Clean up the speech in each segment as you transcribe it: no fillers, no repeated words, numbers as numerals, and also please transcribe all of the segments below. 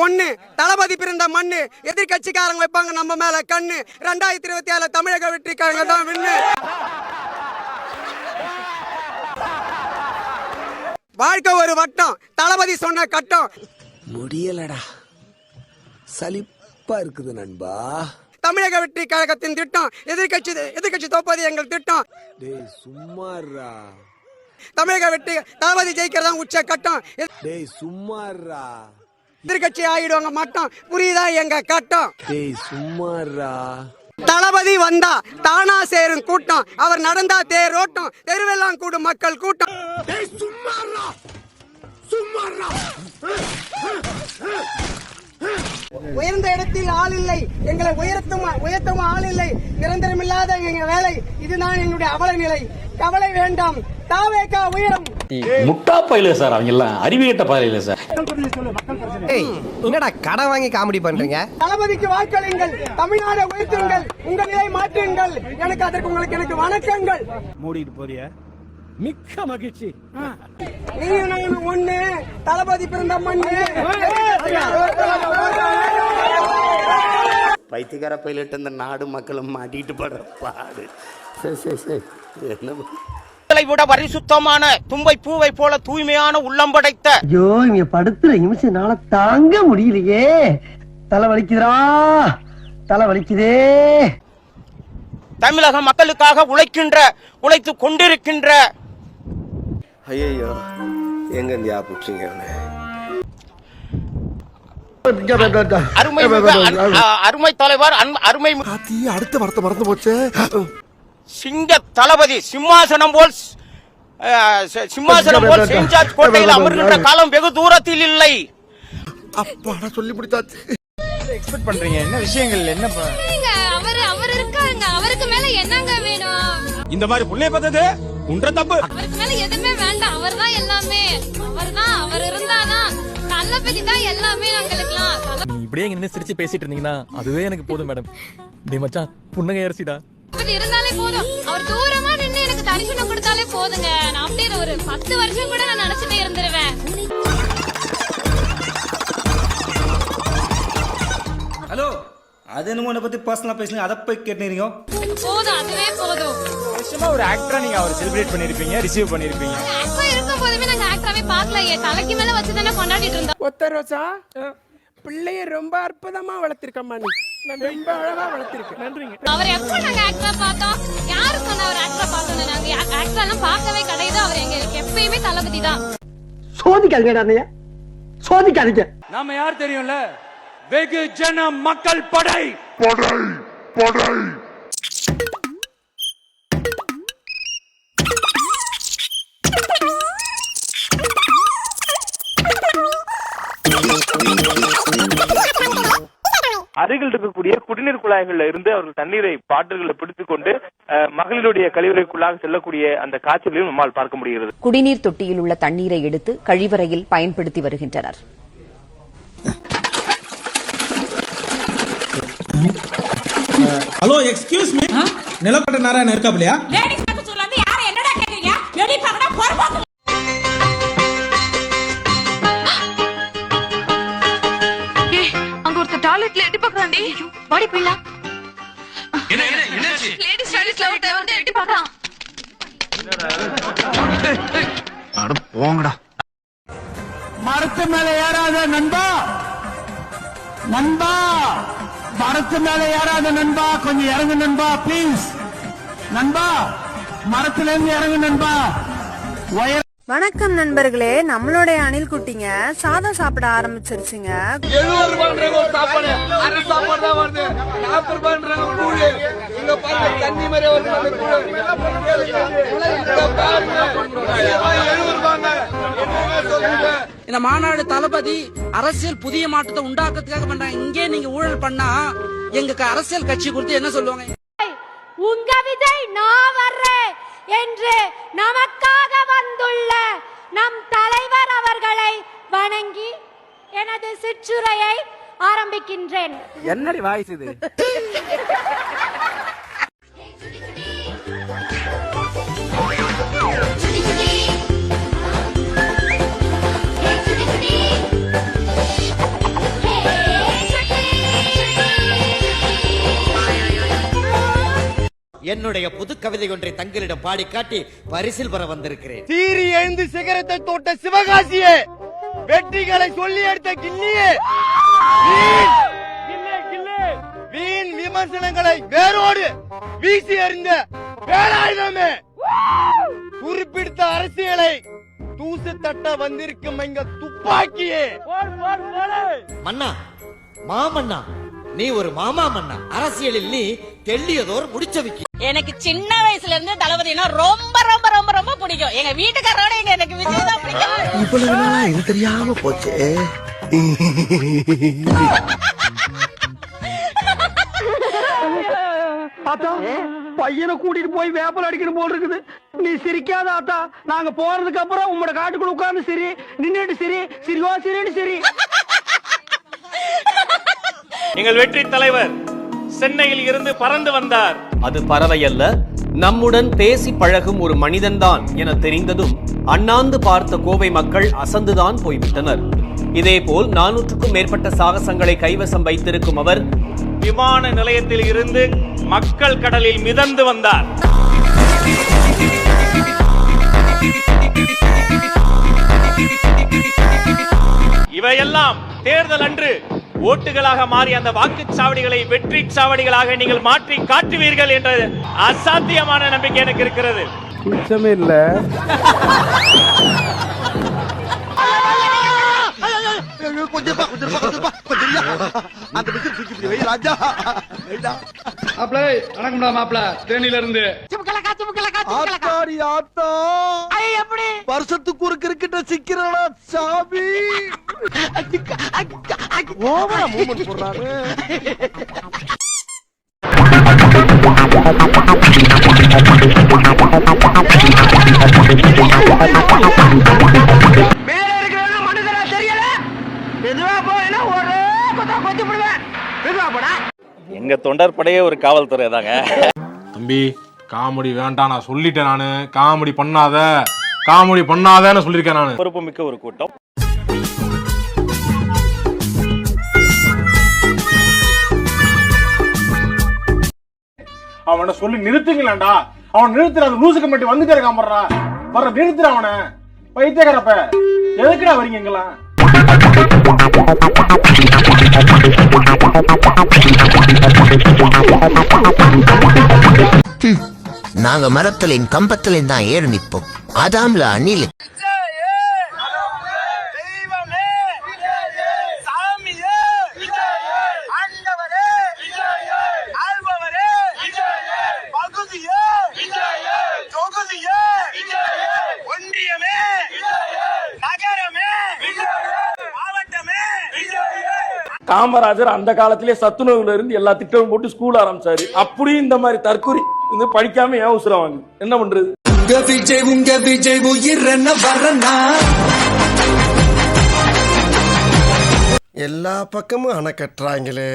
ஒண்ணு தளபதி பிறந்த மண்ணு. எதிர்கட்சிக்காரங்க வைப்பாங்க நம்ம மேல கண்ணு. 2027 தமிழக வெற்றி கழகம் தான் வின்னு. வாழ்க்கை ஒரு வட்டம், தளபதி சொன்ன கட்டம். முடியலடா, சலிப்பா இருக்குது நண்பா. தமிழக வெற்றி கழகத்தின் திட்டம் எதிர்கட்சி தோப்பது எங்கள் திட்டம். டேய் சும்மாறா. தமிழக வெற்றி தளபதி ஜெயிக்கிறதா உச்ச கட்டம். டேய் சும்மாறா. எதிர்கட்சி ஆயிடுவாங்க மட்டம், புரியுதா எங்க கட்டம். டேய் சும்மாறா. தளபதி வந்தா தானா சேரும் கூட்டம், அவர் நடந்தா தேரோட்டம், தெருவெல்லாம் கூடும் மக்கள் கூட்டம். டேய் சும்மாறா, சும்மாறா. உயர்ந்த இடத்தில் ஆள் இல்லை, எங்களை உயர்த்தும் ஆள் இல்லை, நிரந்தரமில்லாத எங்க வேலை, இதுதான் எங்களுடைய அவல நிலை. கவலை வேண்டாம், தாவேகா உயரம். முட்டா பயில சார், அவங்க எல்லாம் அறிவியட்ட பயில சார். என்னடா கடன் வாங்கி காமெடி பண்றீங்க? தளபதிக்கு வாக்களியுங்கள், தமிழ்நாடு உயர்த்துங்கள், உங்க நிலை மாற்றுங்கள். எனக்கு அதற்கு எனக்கு வணக்கங்கள். மூடிட்டு போறியா? மிக்க மகிழ்ச்சி. நீங்க ஒண்ணு, தளபதி பிறந்த மண்ணு. பைத்தியக்கார பைலட் இந்த நாடு மக்களும் மாட்டிட்டு படுற பாடு. விட பரிசுத்தமான தும்பை பூவை போல தூய்மையான உள்ளம் படைத்த. ஐயோ, இங்க படுத்துற நிமிஷம்னால தாங்க முடியலையே. தலை வலிக்குதுடா, தலை வலிக்குதே. தமிழக மக்களுக்காக உழைத்து கொண்டிருக்கின்ற. ஐயோ, எங்க ஞாபகம் அருமை தலைவர், அருமை அடுத்த வார்த்தை மறந்து போச்சு. சிங்க தளபதி சிம்மாசனம் போல் செயின்ட் ஜார்ஜ் கோட்டையில் அமர்கின்ற காலம் வெகு தூரத்தில் இல்லை. அப்பாடா சொல்லி முடிச்சாச்சு. எக்ஸ்பெக்ட் பண்றீங்க என்ன விஷயங்கள்? என்ன அவர் இருக்காங்க, அவருக்கு மேல என்னங்க வேணும்? இந்த மாதிரி புள்ளைய பார்த்தது உன்ற தப்பு. அவருக்கு மேல எதுவுமே வேண்டாம், அவர்தான் எல்லாமே. அவர் இருந்தாதான் தளபதி தான் எல்லாமே. எங்களுக்குலாம் இப்படியே இங்க சிரிச்சு பேசிட்டு இருந்தீங்கன்னா அதுவே எனக்கு போதும் மேடம். டேய் மச்சான், புன்னகை அரிசிடா. இருந்தாலே போதும், அவர் தூரமா நின்று எனக்கு தரிசனம் கொடுத்தாலே போதுங்க. நான் அப்படியே ஒரு 10 வருஷம் கூட நான் நினைச்சிட்டே இருந்துருவேன். ஹலோ, அது என்னமோ உன்னை பத்தி பர்சனலா பேசுங்க, அதை போய் கேட்டுறீங்க. போதும், அதுவே போதும். ஒரு ஆக்டரா நீங்க அவர் செலிப்ரேட் பண்ணிருப்பீங்க, ரிசீவ் பண்ணிருப்பீங்க. ஆக்டரா இருக்கும் போதுமே நாங்க ஆக்டராவே பார்க்கலையே, தலைக்கு மேல வச்சுதானே கொண்டாடிட்டு இருந்தோம். ஒத்த ரோசா, பிள்ளைய ரொம்ப அற்புதமா வளர்த்திருக்கம்மா, நீ ரொம்ப அழகா வளர்த்திருக்க. நன்றிங்க. அவர் எப்ப நாங்க ஆக்டரா பார்த்தோம்? யாரு சொன்ன அவர் ஆக்டரா பார்த்தோம்? நாங்க ஆக்டரா எல்லாம் பார்க்கவே கிடையாது. அவர் எங்களுக்கு எப்பயுமே தளபதி தான். சோதிக்காதீங்க, சோதிக்காதீங்க. நாம யார் தெரியும்ல? வெகு ஜன மக்கள் படை. அருகில் இருக்கக்கூடிய குடிநீர் குழாய்கள்ல இருந்து அவர்கள் தண்ணீரை பாட்டில்களை பிடித்துக் கொண்டு மகளிருடைய கழிவறைக்குள்ளாக செல்லக்கூடிய அந்த காட்சிகளையும் நம்மால் பார்க்க முடிகிறது. குடிநீர் தொட்டியில் உள்ள தண்ணீரை எடுத்து கழிவறையில் பயன்படுத்தி வருகின்றனர். ஹலோ, எக்ஸ்கியூஸ் மீ, நிலப்பட்ட நாராயணன் இருக்காப்லையா? டாய்லெட்ல எட்டி பார்க்கறான்டி. வாடி போய்லாம். என்ன லேடிஸ் டாய்லெட்ல வந்து எட்டி பார்க்கறான். அட போங்கடா. மரத்து மேல ஏறாத நண்பா, மரத்து மேல ஏறாத நண்பா, கொஞ்சம் இறங்கு நண்பா, ப்ளீஸ் நண்பா, மரத்துல இருந்து இறங்கு நண்பா. வணக்கம் நண்பர்களே, நம்மளுடைய அணில் குட்டிங்க சாதம் சாப்பிட ஆரம்பிச்சிருச்சுங்க. 70 ரூபாய்ன்ற ஒரு சாப்பாடு, அரை சாப்பாடு தான் வருது. 40 ரூபாய்ன்ற கூழ், இங்க பாருங்க தண்ணி மாதிரி வருது. அந்த கூழ் இந்த மாநாடு தளபதி அரசியல் புதிய மாற்றத்தை உண்டாக்குறதுக்காக பண்றாங்க. இங்கே நீங்க ஊழல் பண்ணா எங்க அரசியல் கட்சி குறித்து என்ன சொல்லுவாங்க? உங்க விஜய் நான் வர்றேன் என்று நமக்காக வந்துள்ள நம் தலைவர் அவர்களை வணங்கி எனது சிற்றுரையை ஆரம்பிக்கின்றேன். என்னடி வாய்ஸ் இது? என்னுடைய புது கவிதை ஒன்றை தங்களிடம் பாடி காட்டி பரிசில் பெற வந்திருக்கிறேன். சீறி எழுந்து சிகரத்தை தோட்ட சிவகாசியே, வெற்றிகளை சொல்லி எடுத்த கிண்ணியே, வீண் விமர்சனங்களை வேரோடு வீசி எறிந்த வேலாயுதமே, குறிப்பிட்ட அரசியலை தூசு தட்ட வந்திருக்கும் எங்க துப்பாக்கியே. மன்னா, மாமன்னா, நீ ஒரு மாமா மன்னா. அரசியலில் நீ தெள்ளியதோர் முடிச்சவிக்கி. எனக்கு சின்ன வயசுல இருந்து தளபதினா ரொம்ப ரொம்ப ரொம்ப ரொம்ப பிடிக்கும். எங்க வீட்டுக்காரோட எனக்கு விஜய் தான் பிடிக்கும். இவ்வளவு நாளா இது தெரியாம போச்சு. ஆத்தா, பையனை கூட்டிட்டு போய் வேப்பல் அடிக்கணும் போல் இருக்குது. நீ சிரிக்காத ஆத்தா. நாங்க போறதுக்கு அப்புறம் உங்களோட காட்டுக்குள்ள உட்கார்ந்து சரி, நின்னுட்டு சரி, சிரிவா சிரின்னு சரி. எங்கள் வெற்றி தலைவர் சென்னையில் இருந்து பறந்து வந்தார். அது பறவை அல்ல, நம்முடன் பேசி பழகும் ஒரு மனிதன்தான் என தெரிந்ததும் அண்ணாந்து பார்த்த கோவை மக்கள் அசந்துதான் போய்விட்டனர். இதேபோல் 400க்கும் மேற்பட்ட சாகசங்களை கைவசம் வைத்திருக்கும் அவர் விமான நிலையத்தில் இருந்து மக்கள் கடலில் மிதந்து வந்தார். இவையெல்லாம் தேர்தல் அன்று ஓட்டுகளாக மாறி அந்த வாக்குச்சாவடிகளை வெற்றி சாவடிகளாக நீங்கள் மாற்றி காட்டுவீர்கள் என்ற அசாத்தியமான நம்பிக்கை எனக்கு இருக்கிறது. குச்சமே இல்ல. வருஷத்துக்கு ஒரு கிரிக்கெட்ட சிக்கிறடா சாமி. ஓவரா மூவ்மெண்ட் போடுறாரு. மேல இருக்கிற மனுஷனா தெரியல. மெதுவா போயினா ஒரே கொத்த கொத்தி விடுவேன். மெதுவா போடா. எங்க தொண்டர்படையே ஒரு காவல்துறை தாங்க. தம்பி, காமெடி வேண்டாம், நான் சொல்லிட்டேன். நானு காமெடி பண்ணாதன்னு சொல்லியிருக்கேன். நானு பொறுப்பு மிக்க ஒரு கூட்டம். அவனை சொல்லி நிறுத்துங்களா? அவன் நிறுத்துற அந்த லூசு கமிட்டி வந்துட்டே இருக்கான். வர்ற நிறுத்துற அவனை. பைத்தியக்காரப்ப எதுக்குடா வரீங்க எங்கெல்லாம்? நாங்க மரத்திலையும் கம்பத்திலையும் தான் ஏறி நிற்போம். அதாம்ல அணில். காமராஜர் அந்த காலத்திலே சத்துணவுல இருந்து எல்லா திட்டமும் போட்டு ஸ்கூல் ஆரம்பிச்சாரு. அப்படியும் இந்த மாதிரி தற்கொலை வந்து படிக்காம ஏன் உசுரம் வாங்க? என்ன பண்றது? உங்க விஜய் உயிர் என்ன வரனா? எல்லா பக்கமும் அணை கட்டுறாங்களே.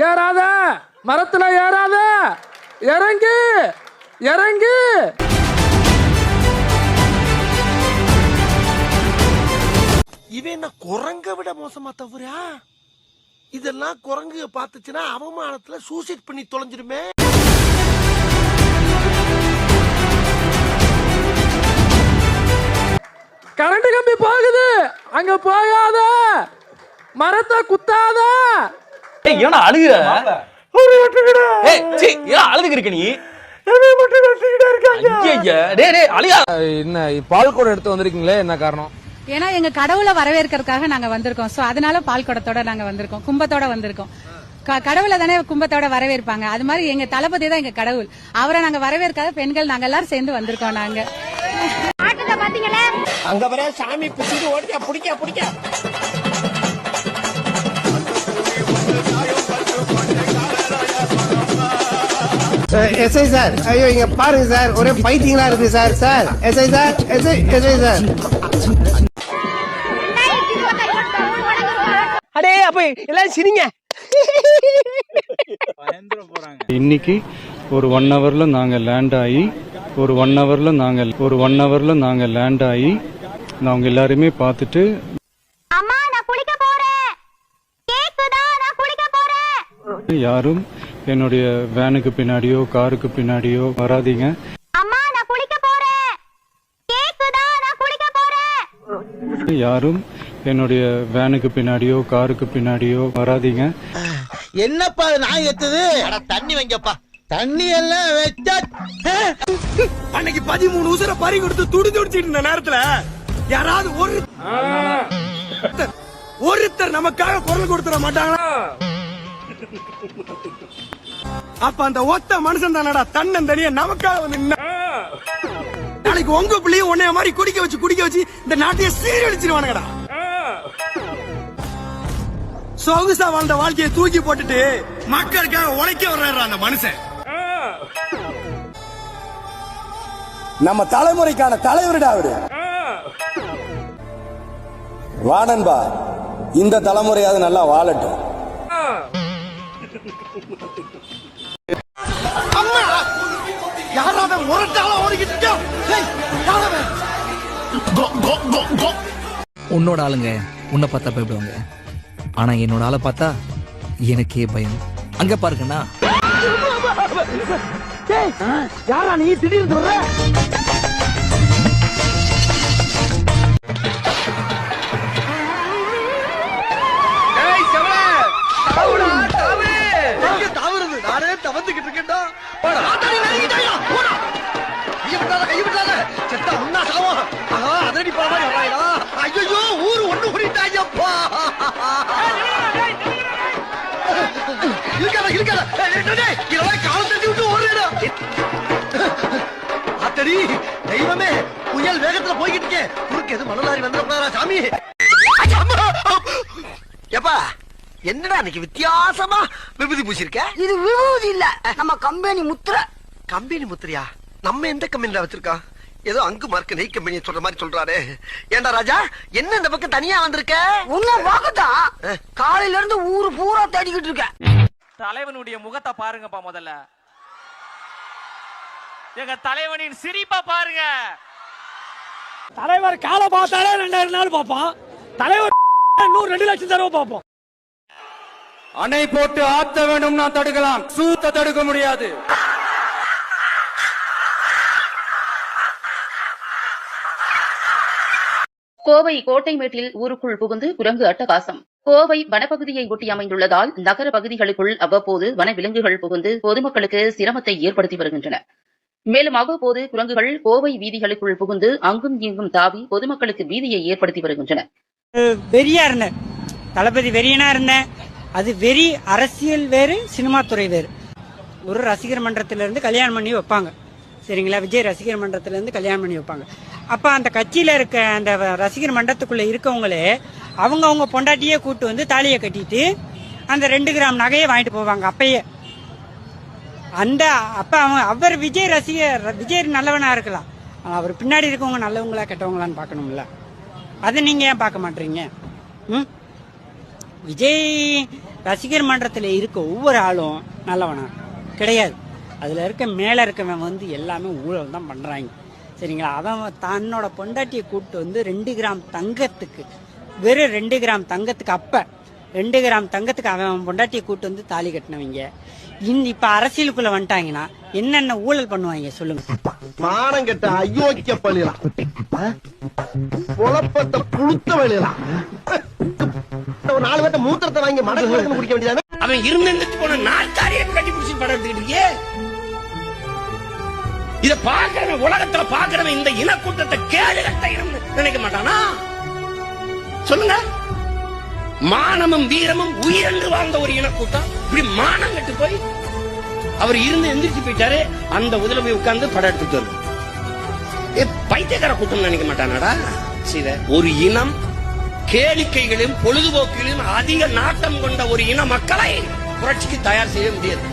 ஏறாத, மரத்துல ஏறாத, இறங்கு இறங்கு. இவன் என்ன குரங்க விட மோசமா தவறா? இதெல்லாம் குரங்கு பார்த்துச்சுன்னா அவமானத்துல சூசைட் பண்ணி தொலைஞ்சிருமே. கரண்ட் கம்பி போகுது, அங்க போகாத, மரத்தை குத்தாத. ஏன்னா அழுகுற? அழுதுக்கு இருக்க நீ? என்ன பால் குடம் எடுத்து வந்திருக்கீங்களே, என்ன காரணம்? ஏன்னா எங்க கடவுளை வரவேற்கிறதுக்காக நாங்க வந்திருக்கோம். சோ அதனால பால் குடத்தோட நாங்க வந்திருக்கோம், கும்பத்தோட வந்திருக்கோம். கடவுளை தானே கும்பத்தோட வரவேற்பாங்க. அது மாதிரி எங்க தளபதி தான் எங்க கடவுள். அவரை நாங்க வரவேற்காத பெண்கள் நாங்க எல்லாரும் சேர்ந்து வந்திருக்கோம். நாங்க அங்க வர சாமி பிடிச்சிட்டு ஓடியா பிடிக்க பிடிக்க. எஸ்ஐ சார், ஐயோ இங்க பாருங்க சார், ஒரே பைத்தியங்களா இருக்கு sir. Sir SI sir, SI sir. அடே அப்ப எல்லாம் சிரிங்க. இன்னைக்கு ஒரு 1 ஹவர்ல நாங்க லேண்ட் ஆகி அவங்க எல்லாருமே பார்த்துட்டு அம்மா நான் குளிக்க போறேன். கேக்குதா? நான் யாரும் என்னுடைய வேனுக்கு பின்னாடியோ காருக்கு பின்னாடியோ வராதீங்க. யாரும் என்னுடைய வேனுக்கு பின்னாடியோ காருக்கு பின்னாடியோ வராதீங்க. என்னப்பா நான் ஏத்துது தண்ணி வைங்கப்பா. தண்ணி எல்லாம் வச்சா அன்னைக்கு 13 உசுர பறி கொடுத்து துடி துடிச்சிட்டு இருந்த நேரத்துல யாராவது ஒருத்தர் நமக்காக குரல் கொடுத்துட மாட்டாங்களா? அப்ப அந்த ஒத்த மனுஷன் தானடா தன்னந்தனியா நமக்காக வந்து நாளைக்கு உங்க பிள்ளையும் உன்னைய மாதிரி குடிக்க வச்சு இந்த நாட்டையே சீரழிச்சிருவானுங்கடா. சொகுசா வாழ்ந்த வாழ்க்கையை தூக்கி போட்டுட்டு மக்களுக்காக உழைக்க வர்றாரு அந்த மனுஷன். நம்ம தலைமுறைக்கான தலைவருடா அவரு. வானன்பா, இந்த தலைமுறையாவது நல்லா வாழட்டும். யாராவது முரட்டால ஓடிக்கிட்டு உன்னோட ஆளுங்க உன்னை பார்த்தா பயப்படுவாங்க, ஆனா என்னோட ஆளை பார்த்தா எனக்கே பயம். அங்க பாருங்கண்ணா. யாரா நீ திடீர்னு சொல்ற? நானே தவந்துகிட்டு இருக்கேன்டா. ஐயோ ஊரு ஒண்ணு கூடிட்டாயப்பா. அத்தடி தெய்வமே, புயல் வேகத்துல போய்கிட்டு இருக்கேன். குறுக்கு எது மணலாரி வந்துடா சாமி. எப்பா என்னடா இன்னைக்கு வித்தியாசமா விபூதி பூசிருக்க? இது விபூதி இல்ல, நம்ம கம்பெனி முத்திரை. கம்பெனி முத்திரையா? நம்ம எந்த கம்பெனில வச்சிருக்கோம்? ஏதோ அங்கு மார்க் நெய் கம்பெனி சொல்ற மாதிரி சொல்றாரு. ஏண்டா ராஜா, என்ன இந்த பக்கம் தனியா வந்திருக்க? உன்ன பாக்கத்தான் காலையில இருந்து ஊரு பூரா தேடிக்கிட்டு இருக்க. தலைவனுடைய முகத்தை பாருங்கப்பா. முதல்ல எங்க தலைவனின் சிரிப்பா பாருங்க. தலைவர் காலை பார்த்தாலே 2000 நாள் பார்ப்போம். தலைவர் 2 லட்சம் தடவை பார்ப்போம். அணை போட்டு ஆத்த வேண்டும்னா தடுக்கலாம், சூத்த தடுக்க முடியாது. கோவை கோட்டைமேட்டில் ஊருக்குள் புகுந்து குரங்கு அட்டகாசம். கோவை வனப்பகுதியை ஒட்டி அமைந்துள்ளதால் நகர பகுதிகளுக்குள் அவ்வப்போது வனவிலங்குகள் புகுந்து பொதுமக்களுக்கு சிரமத்தை ஏற்படுத்தி வருகின்றன. மேலும் அவ்வப்போது குரங்குகள் கோவை வீதிகளுக்குள் புகுந்து அங்கும் இங்கும் தாவி பொதுமக்களுக்கு பீதியை ஏற்படுத்தி வருகின்றன. வெறியா இருந்தேன், தளபதி வெறியனா இருந்தேன். அது வெறி அரசியல் வேறு, சினிமா துறை வேறு. ஒரு ரசிகர் மன்றத்திலிருந்து கல்யாணம் பண்ணி வைப்பாங்க, சரிங்களா? விஜய் ரசிகர் மன்றத்திலிருந்து கல்யாணம் பண்ணி வைப்பாங்க. அப்ப அந்த கட்சியில இருக்க அந்த ரசிகர் மன்றத்துக்குள்ள இருக்கவங்களே அவங்க பொண்டாட்டியே கூட்டு வந்து தாலியை கட்டிட்டு அந்த 2 கிராம் நகையை வாங்கிட்டு போவாங்க. அப்பயே அப்ப அவர் விஜய் ரசிகர், விஜய் நல்லவனா இருக்கலாம், அவர் பின்னாடி இருக்கவங்க நல்லவங்களா கெட்டவங்களான்னு பார்க்கணும்ல. அதை நீங்க ஏன் பார்க்க மாட்டீங்க? விஜய் ரசிகர் மன்றத்தில் இருக்க ஒவ்வொரு ஆளும் நல்லவனா கிடையாது. அதுல இருக்க மேல இருக்கவன் வந்து எல்லாமே ஊழல் தான் பண்றாங்க, சரிங்களா? அவன் தன்னோட பொண்டாட்டியை கூப்பிட்டு வந்து 2 கிராம் தங்கத்துக்கு, வெறும் 2 கிராம் தங்கத்துக்கு, அப்ப 2 கிராம் தங்கத்துக்கு அவன் பொண்டாட்டியை கூப்பிட்டு வந்து தாலி கட்டினவங்க இப்ப அரசியலுக்குள்ள வந்துட்டாங்கன்னா என்னென்ன ஊழல் பண்ணுவாங்க சொல்லுங்க? மானம் கெட்ட அயோக்கிய பள்ளிலாம், குழப்பத்தை புழுத்த வழியலாம். ஒரு 4 பேர்த்த மூத்திரத்தை வாங்கி மடக்கு குடிக்க வேண்டியதானே? அவன் இருந்து போன நாட்டாரியை கட்டி பிடிச்சி படம் எடுத்துக்கிட்டு இத பாக்குறவன், உலகத்துல பாக்குறவன் இந்த இனக்கூட்டத்தை கேடு கட்ட நினைக்க மாட்டானா? சொல்லுங்க. மானமும் வீரமும் உயிரென்று வாழ்ந்த ஒரு இனக்கூட்டம் இப்படி மானம் கட்டு போய் அவர் இருந்து எந்திரிச்சு போயிட்டாரு. அந்த உதல போய் உட்கார்ந்து படம் எடுத்துட்டு வரும். பைத்தியக்கார கூட்டம் நினைக்க மாட்டானாடா? ஒரு இனம் கேளிக்கைகளையும் பொழுதுபோக்குகளையும் அதிக நாட்டம் கொண்ட ஒரு இன மக்களை புரட்சிக்கு தயார் செய்ய முடியாது.